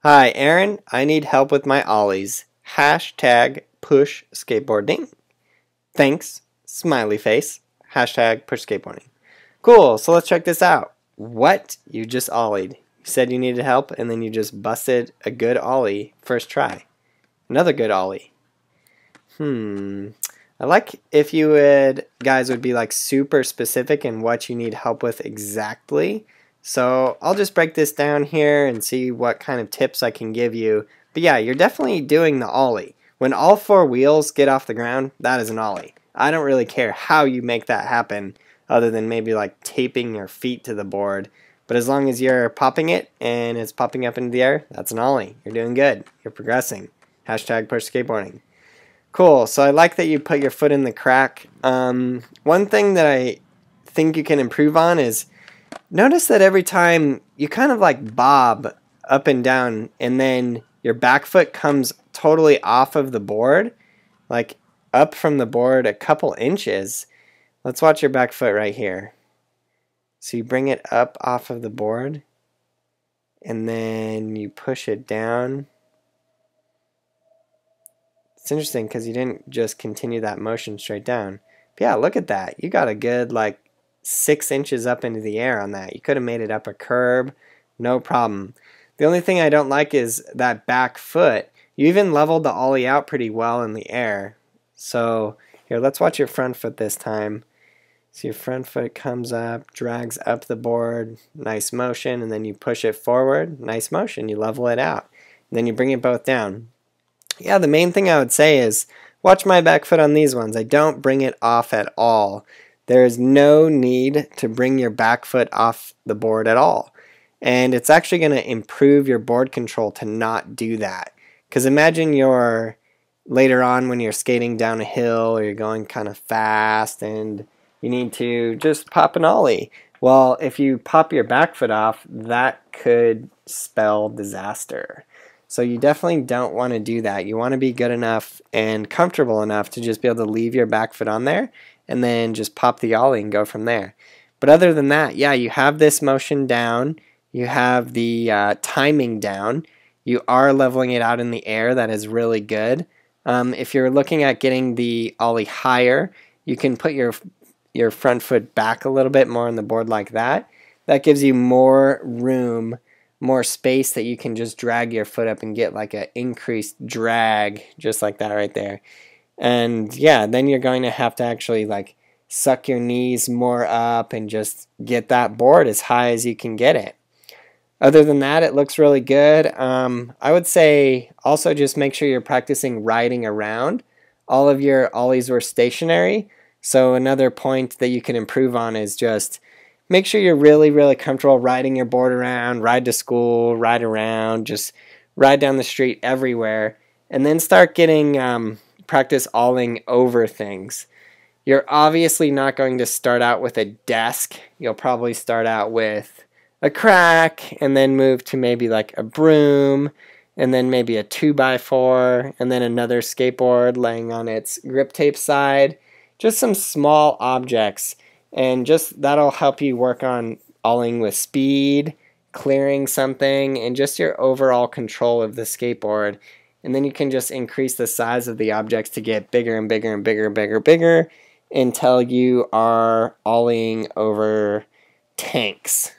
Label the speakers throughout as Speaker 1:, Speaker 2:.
Speaker 1: Hi, Aaron. I need help with my ollies. Hashtag push skateboarding. Thanks. Smiley face. Hashtag push skateboarding. Cool. So let's check this out. What? You just ollied. You said you needed help and then you just busted a good ollie first try. Another good ollie. I like if you guys would be like super specific in what you need help with exactly. So I'll just break this down here and see what kind of tips I can give you. But yeah, you're definitely doing the ollie. When all four wheels get off the ground, that is an ollie. I don't really care how you make that happen other than maybe like taping your feet to the board. But as long as you're popping it and it's popping up into the air, that's an ollie. You're doing good. You're progressing. Hashtag push skateboarding. Cool. So I like that you put your foot in the crack. One thing that I think you can improve on is notice that every time you kind of like bob up and down and then your back foot comes totally off of the board, like up from the board a couple inches. Let's watch your back foot right here. So you bring it up off of the board and then you push it down. It's interesting because you didn't just continue that motion straight down. But yeah, look at that. You got a good like 6 inches up into the air on that. You could have made it up a curb, no problem. The only thing I don't like is that back foot. You even leveled the ollie out pretty well in the air. So here, let's watch your front foot this time. So your front foot comes up, drags up the board, nice motion, and then you push it forward, nice motion, you level it out. And then you bring it both down. Yeah, the main thing I would say is watch my back foot on these ones. I don't bring it off at all. There is no need to bring your back foot off the board at all. And it's actually going to improve your board control to not do that. Because imagine you're later on when you're skating down a hill or you're going kind of fast and you need to just pop an ollie. Well, if you pop your back foot off, that could spell disaster. So you definitely don't want to do that. You want to be good enough and comfortable enough to just be able to leave your back foot on there and then just pop the ollie and go from there. But other than that, yeah, you have this motion down, you have the timing down, you are leveling it out in the air. That is really good. If you're looking at getting the ollie higher, you can put your front foot back a little bit more on the board like that. That gives you more room, more space that you can just drag your foot up and get like an increased drag just like that right there. And yeah, then you're going to have to actually like suck your knees more up and just get that board as high as you can get it. Other than that, it looks really good. I would say also just make sure you're practicing riding around. All of your ollies were stationary. So another point that you can improve on is just make sure you're really, really comfortable riding your board around, ride to school, ride around, just ride down the street everywhere. And then start getting practice olling over things. You're obviously not going to start out with a desk. You'll probably start out with a crack and then move to maybe like a broom and then maybe a 2x4 and then another skateboard laying on its grip tape side. Just some small objects, and just that'll help you work on olling with speed, clearing something, and just your overall control of the skateboard. And then you can just increase the size of the objects to get bigger and bigger and bigger and bigger and bigger until you are ollieing over tanks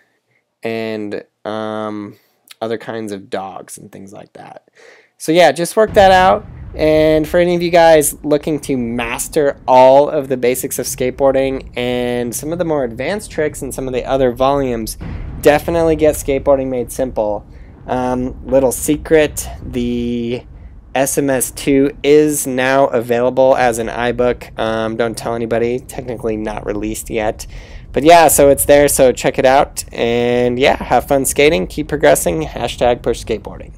Speaker 1: and other kinds of dogs and things like that. So yeah, just work that out. And for any of you guys looking to master all of the basics of skateboarding and some of the more advanced tricks and some of the other volumes, definitely get Skateboarding Made Simple. Little secret, the SMS2 is now available as an iBook. Don't tell anybody, technically not released yet. But yeah, so it's there, so check it out. And yeah, have fun skating, keep progressing, hashtag push skateboarding.